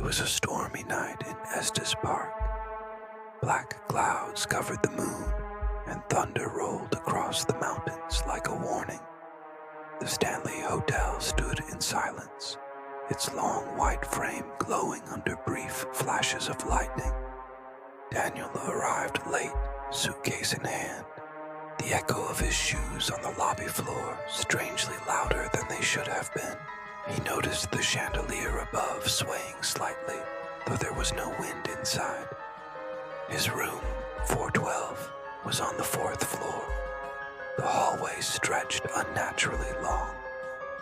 was a stormy night in Estes Park. Black clouds covered the moon, and thunder rolled across the mountains like a warning. The Stanley Hotel stood in silence, its long white frame glowing under brief flashes of lightning. Daniel arrived late, suitcase in hand, the echo of his shoes on the lobby floor strangely louder than they should have been. He noticed the chandelier above swaying slightly, though there was no wind inside. His room, 412, was on the 4th floor. The hallway stretched unnaturally long,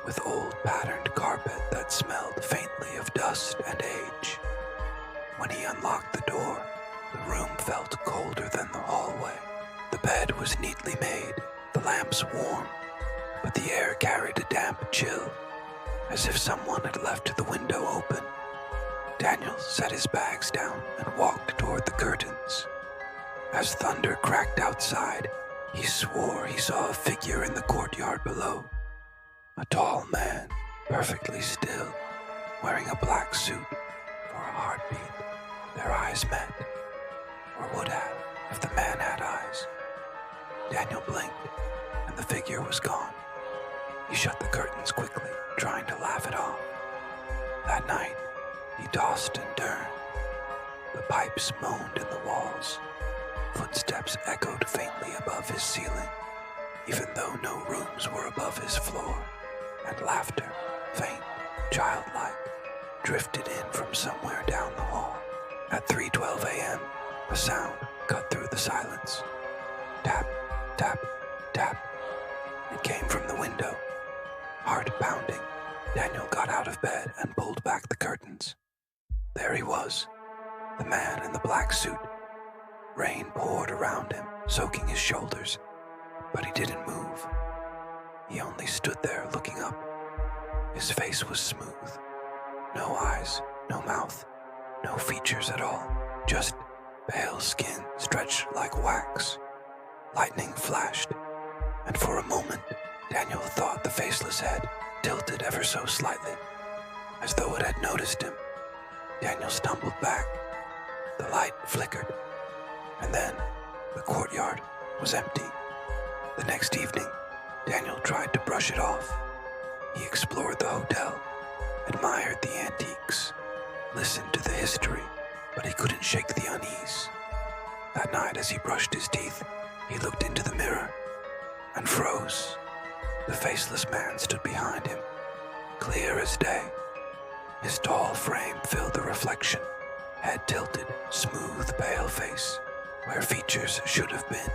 with old patterned carpet that smelled faintly of dust and age. When he unlocked the door, the room felt colder than the hallway. The bed was neatly made, the lamps warm, but the air carried a damp chill, as if someone had left the window open. Daniel set his bags down and walked toward the curtains. As thunder cracked outside, he swore he saw a figure in the courtyard below. A tall man, perfectly still, wearing a black suit. For a heartbeat, their eyes met, or would have if the man had eyes. Daniel blinked, and the figure was gone. He shut the curtains quickly, trying to laugh it off. That night, he tossed and turned. The pipes moaned in the walls. Footsteps echoed faintly above his ceiling, even though no rooms were above his floor, and laughter, faint, childlike, drifted in from somewhere down the hall. At 3:12 a.m., a sound cut through the silence. Tap, tap, tap. It came from the window. Heart pounding, Daniel got out of bed and pulled back the curtains. There he was, the man in the black suit. Rain poured around him, soaking his shoulders, but he didn't move. He only stood there looking up. His face was smooth. No eyes, no mouth, no features at all, just pale skin stretched like wax. Lightning flashed, and for a moment, Daniel thought the faceless head tilted ever so slightly, as though it had noticed him. Daniel stumbled back. The light flickered, and then the courtyard was empty. The next evening, Daniel tried to brush it off. He explored the hotel, admired the antiques, listened to the history, but he couldn't shake the unease. That night, as he brushed his teeth, he looked into the mirror and froze. The faceless man stood behind him, clear as day. His tall frame filled the reflection, head tilted, smooth, pale face, where features should have been.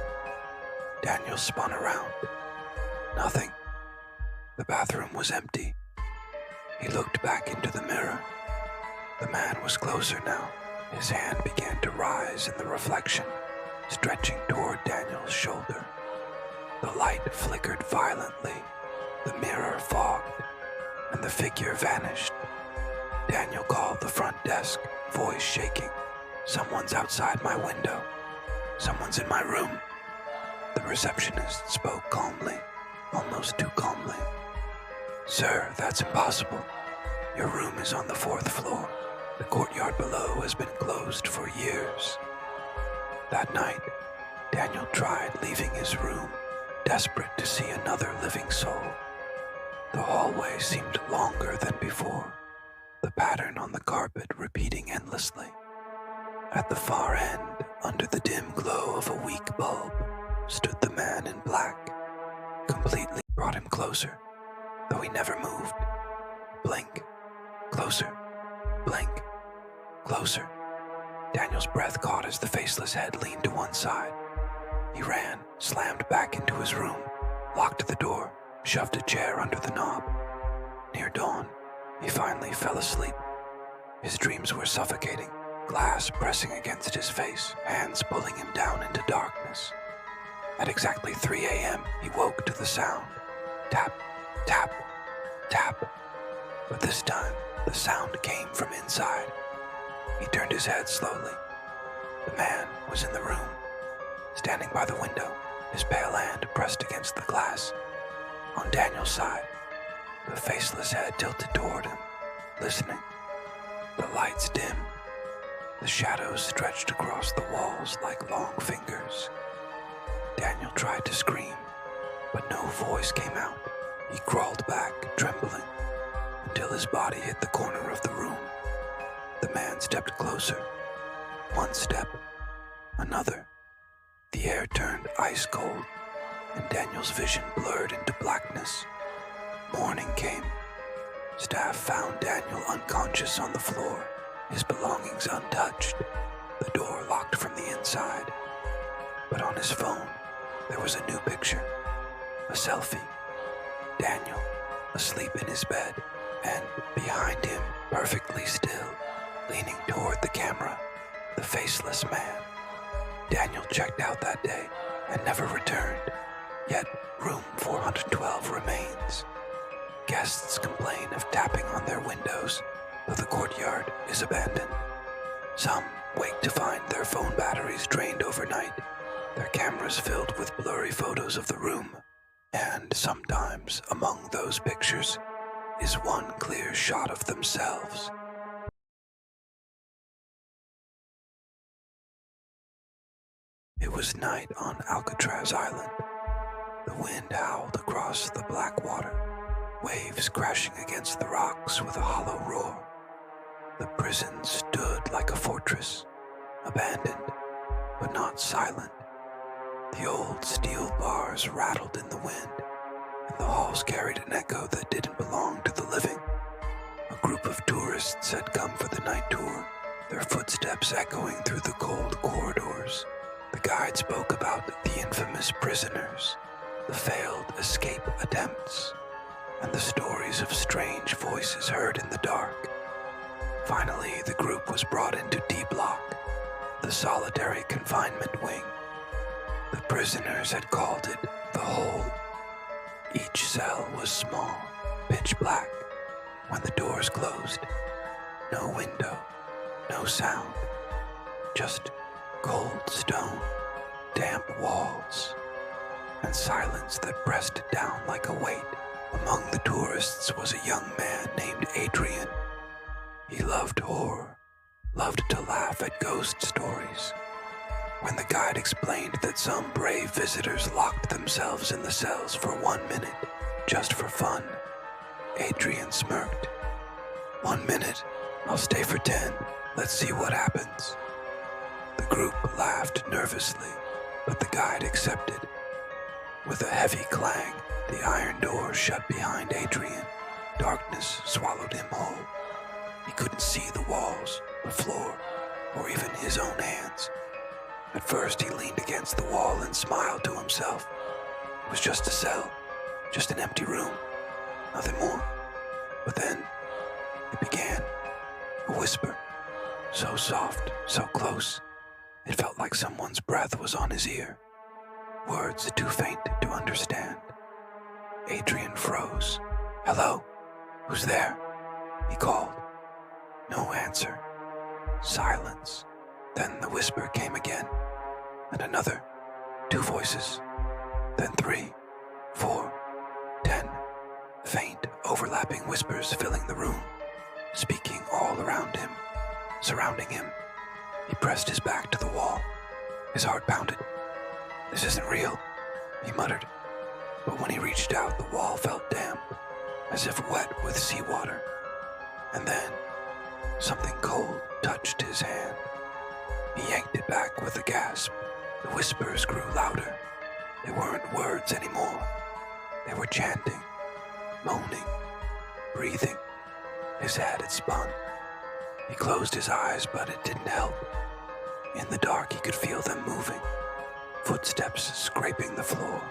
Daniel spun around. Nothing. The bathroom was empty. He looked back into the mirror. The man was closer now. His hand began to rise in the reflection, stretching toward Daniel's shoulder. The light flickered violently. The mirror fogged, and the figure vanished. Daniel called the front desk, voice shaking. "Someone's outside my window. Someone's in my room." The receptionist spoke calmly, almost too calmly. "Sir, that's impossible. Your room is on the 4th floor. The courtyard below has been closed for years." That night, Daniel tried leaving his room, desperate to see another living soul. The hallway seemed longer than before, the pattern on the carpet repeating endlessly. At the far end, under the dim glow of a weak bulb, stood the man in black. Completely brought him closer, though he never moved. Blink, closer, blink, closer. Daniel's breath caught as the faceless head leaned to one side. He ran, slammed back into his room, locked the door, shoved a chair under the knob. Near dawn, he finally fell asleep. His dreams were suffocating, glass pressing against his face, hands pulling him down into darkness. At exactly 3 a.m., he woke to the sound. Tap, tap, tap. But this time, the sound came from inside. He turned his head slowly. The man was in the room, standing by the window, his pale hand pressed against the glass. On Daniel's side, the faceless head tilted toward him, listening. The lights dimmed. The shadows stretched across the walls like long fingers. Daniel tried to scream, but no voice came out. He crawled back, trembling, until his body hit the corner of the room. The man stepped closer. One step, another. The air turned ice cold, and Daniel's vision blurred into blackness. Morning came. Staff found Daniel unconscious on the floor, his belongings untouched, the door locked from the inside. But on his phone, there was a new picture, a selfie. Daniel, asleep in his bed, and behind him, perfectly still, leaning toward the camera, the faceless man. Daniel checked out that day and never returned, yet room 412 remains. Guests complain of tapping on their windows, though the courtyard is abandoned. Some wake to find their phone batteries drained overnight, their cameras filled with blurry photos of the room, and sometimes among those pictures is one clear shot of themselves. It was night on Alcatraz Island. The wind howled across the black water, waves crashing against the rocks with a hollow roar. The prison stood like a fortress, abandoned, but not silent. The old steel bars rattled in the wind, and the halls carried an echo that didn't belong to the living. A group of tourists had come for the night tour, their footsteps echoing through the cold corridors. The guide spoke about the infamous prisoners, the failed escape attempts, and the stories of strange voices heard in the dark. Finally, the group was brought into D Block, the solitary confinement wing. The prisoners had called it the Hole. Each cell was small, pitch black. When the doors closed, no window, no sound, just cold stone, damp walls, and silence that pressed down like a weight. Among the tourists was a young man named Adrian. He loved horror, loved to laugh at ghost stories. When the guide explained that some brave visitors locked themselves in the cells for 1 minute, just for fun, Adrian smirked. 1 minute, I'll stay for 10. Let's see what happens. The group laughed nervously, but the guide accepted. With a heavy clang, the iron door shut behind Adrian. Darkness swallowed him whole. He couldn't see the walls, the floor, or even his own hands. At first, he leaned against the wall and smiled to himself. It was just a cell, just an empty room, nothing more. But then, it began. A whisper, so soft, so close, it felt like someone's breath was on his ear. Words too faint to understand. Adrian froze. Hello? Who's there? He called. No answer. Silence. Then the whisper came again, and another. 2 voices. Then 3, 4, 10. Faint, overlapping whispers filling the room, speaking all around him, surrounding him. He pressed his back to the wall. His heart pounded. This isn't real, he muttered. But when he reached out, the wall felt damp, as if wet with seawater. And then, something cold touched his hand. He yanked it back with a gasp. The whispers grew louder. They weren't words anymore. They were chanting, moaning, breathing. His head had spun. He closed his eyes, but it didn't help. In the dark, he could feel them moving, footsteps scraping the floor,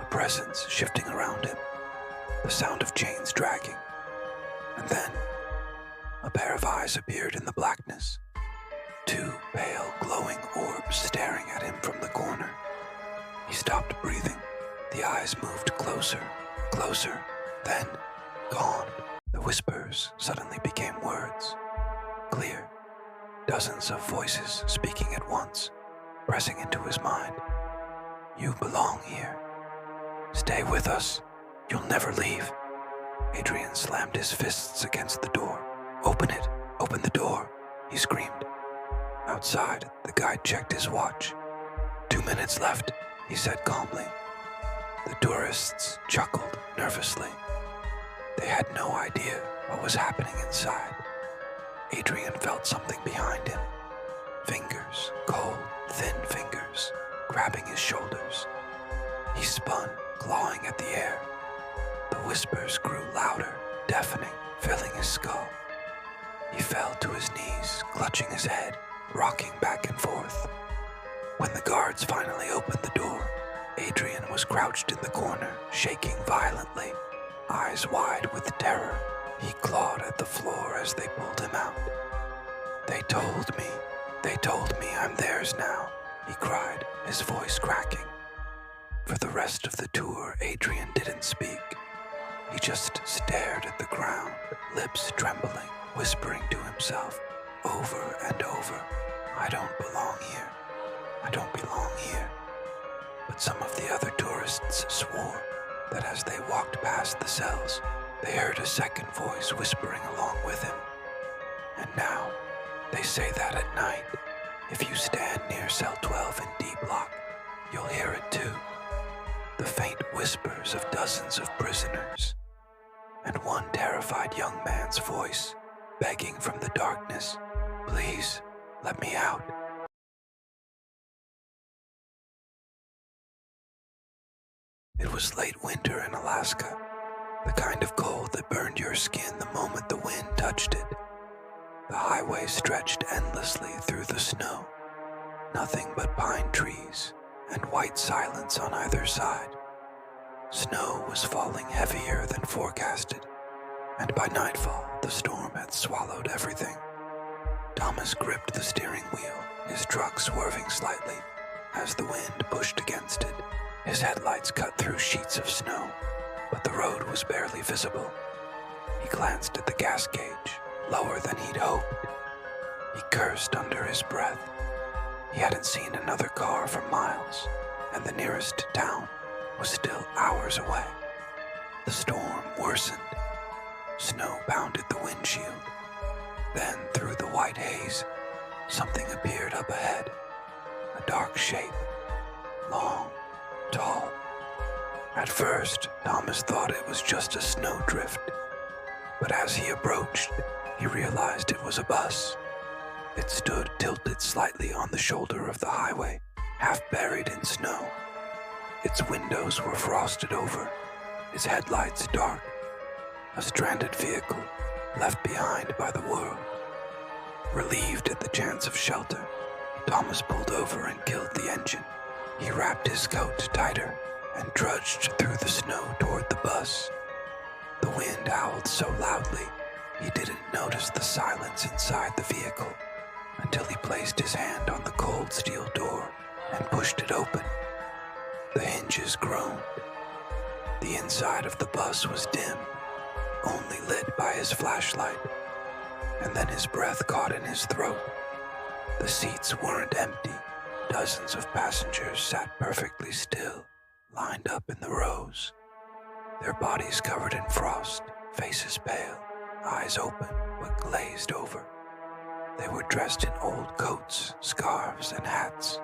a presence shifting around him, the sound of chains dragging. And then, a pair of eyes appeared in the blackness, 2 pale, glowing orbs staring at him from the corner. He stopped breathing. The eyes moved closer, closer, then gone. The whispers suddenly became words, clear, dozens of voices speaking at once, pressing into his mind. You belong here. Stay with us. You'll never leave. Adrian slammed his fists against the door. Open it. "Open the door," he screamed. Outside, the guide checked his watch. 2 minutes left, he said calmly. The tourists chuckled nervously. They had no idea what was happening inside. Adrian felt something behind him. Fingers, cold, thin fingers, grabbing his shoulders. He spun, clawing at the air. The whispers grew louder, deafening, filling his skull. He fell to his knees, clutching his head, rocking back and forth. When the guards finally opened the door, Adrian was crouched in the corner, shaking violently, eyes wide with terror. He clawed at the floor as they pulled him out. They told me I'm theirs now," he cried, his voice cracking. For the rest of the tour, Adrian didn't speak. He just stared at the ground, lips trembling, whispering to himself over and over, "I don't belong here. I don't belong here." But some of the other tourists swore that as they walked past the cells, they heard a second voice whispering along with him. And now, they say that at night, if you stand near cell 12 in D block, you'll hear it too. The faint whispers of dozens of prisoners, and one terrified young man's voice begging from the darkness, "Please, let me out." It was late winter in Alaska, the kind of cold that burned your skin the moment the wind touched it. The highway stretched endlessly through the snow, nothing but pine trees and white silence on either side. Snow was falling heavier than forecasted, and by nightfall the storm had swallowed everything. Thomas gripped the steering wheel, his truck swerving slightly as the wind pushed against it. His headlights cut through sheets of snow, but the road was barely visible. He glanced at the gas gauge, lower than he'd hoped. He cursed under his breath. He hadn't seen another car for miles, and the nearest town was still hours away. The storm worsened. Snow pounded the windshield. Then, through the white haze, something appeared up ahead. A dark shape, long, tall. At first, Thomas thought it was just a snowdrift, but as he approached, he realized it was a bus. It stood tilted slightly on the shoulder of the highway, half buried in snow. Its windows were frosted over, its headlights dark, a stranded vehicle left behind by the world. Relieved at the chance of shelter, Thomas pulled over and killed the engine. He wrapped his coat tighter and trudged through the snow toward the bus. The wind howled so loudly, he didn't notice the silence inside the vehicle until he placed his hand on the cold steel door and pushed it open. The hinges groaned. The inside of the bus was dim, only lit by his flashlight, and then his breath caught in his throat. The seats weren't empty. Dozens of passengers sat perfectly still, lined up in the rows, their bodies covered in frost, faces pale, eyes open but glazed over. They were dressed in old coats, scarves, and hats,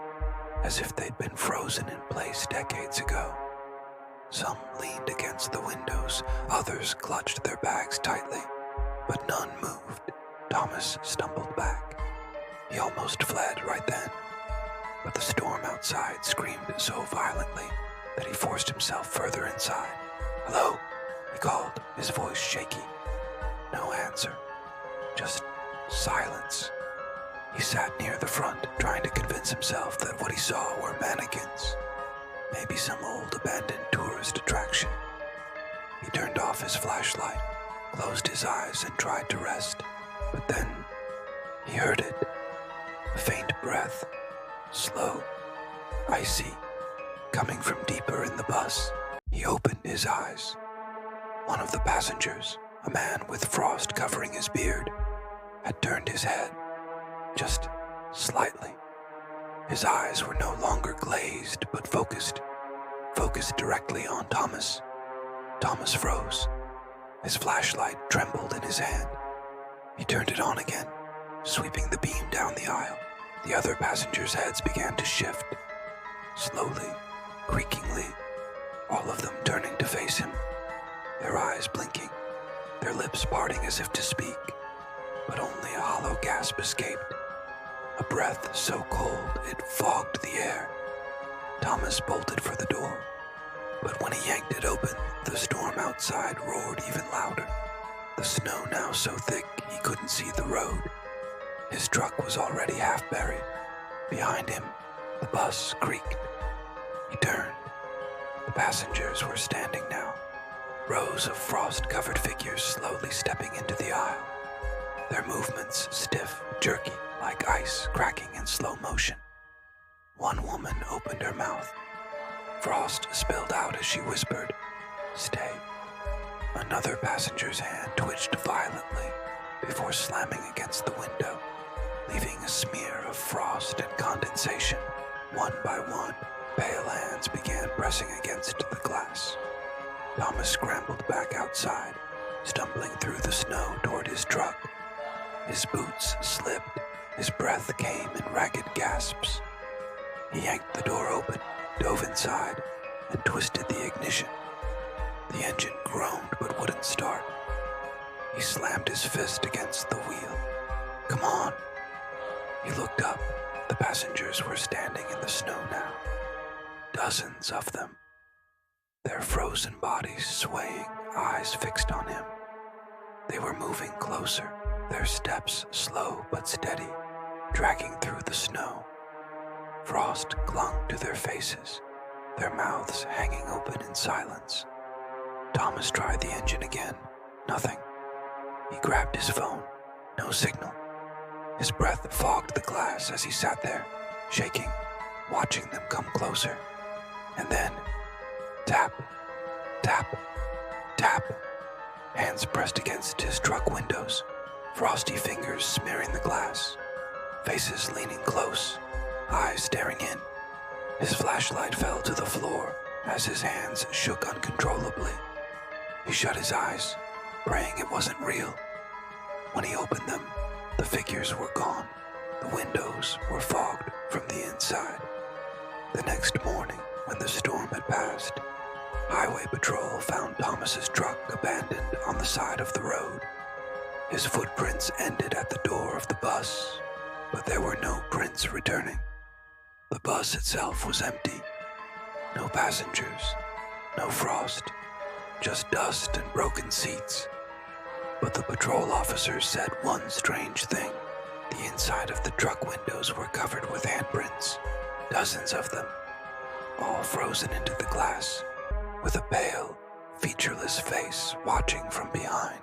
as if they'd been frozen in place decades ago. Some leaned against the windows, others clutched their bags tightly, but none moved. Thomas stumbled back. He almost fled right then, but the storm outside screamed so violently that he forced himself further inside. "Hello?" he called, his voice shaky. No answer, just silence. He sat near the front, trying to convince himself that what he saw were mannequins, maybe some old abandoned tourist attraction. He turned off his flashlight, closed his eyes, and tried to rest, but then he heard it. A faint breath, slow, icy, coming from deeper in the bus. He opened his eyes. One of the passengers, a man with frost covering his beard, had turned his head, just slightly. His eyes were no longer glazed, but focused directly on Thomas. Thomas froze. His flashlight trembled in his hand. He turned it on again, sweeping the beam down the aisle. The other passengers' heads began to shift, slowly, creakingly, all of them turning to face him, their eyes blinking, their lips parting as if to speak, but only a hollow gasp escaped, a breath so cold it fogged the air. Thomas bolted for the door, but when he yanked it open, the storm outside roared even louder, the snow now so thick he couldn't see the road. His truck was already half buried. Behind him, the bus creaked. He turned. The passengers were standing now, rows of frost-covered figures slowly stepping into the aisle, their movements stiff, jerky, like ice cracking in slow motion. One woman opened her mouth. Frost spilled out as she whispered, "Stay." Another passenger's hand twitched violently before slamming against the window, leaving a smear of frost and condensation. One by one, pale hands began pressing against the glass. Thomas scrambled back outside, stumbling through the snow toward his truck. His boots slipped, his breath came in ragged gasps. He yanked the door open, dove inside, and twisted the ignition. The engine groaned but wouldn't start. He slammed his fist against the wheel. "Come on." He looked up. The passengers were standing in the snow now, dozens of them, their frozen bodies swaying, eyes fixed on him. They were moving closer, their steps slow but steady, dragging through the snow. Frost clung to their faces, their mouths hanging open in silence. Thomas tried the engine again. Nothing. He grabbed his phone. No signal. His breath fogged the glass as he sat there, shaking, watching them come closer. And then, tap, tap, tap. Hands pressed against his truck windows, frosty fingers smearing the glass, faces leaning close, eyes staring in. His flashlight fell to the floor as his hands shook uncontrollably. He shut his eyes, praying it wasn't real. When he opened them, the figures were gone. The windows were fogged from the inside. The next morning, when the storm had passed, Highway Patrol found Thomas's truck abandoned on the side of the road. His footprints ended at the door of the bus, but there were no prints returning. The bus itself was empty. No passengers, no frost, just dust and broken seats. But the patrol officers said one strange thing. The inside of the truck windows were covered with handprints, dozens of them, all frozen into the glass, with a pale, featureless face watching from behind.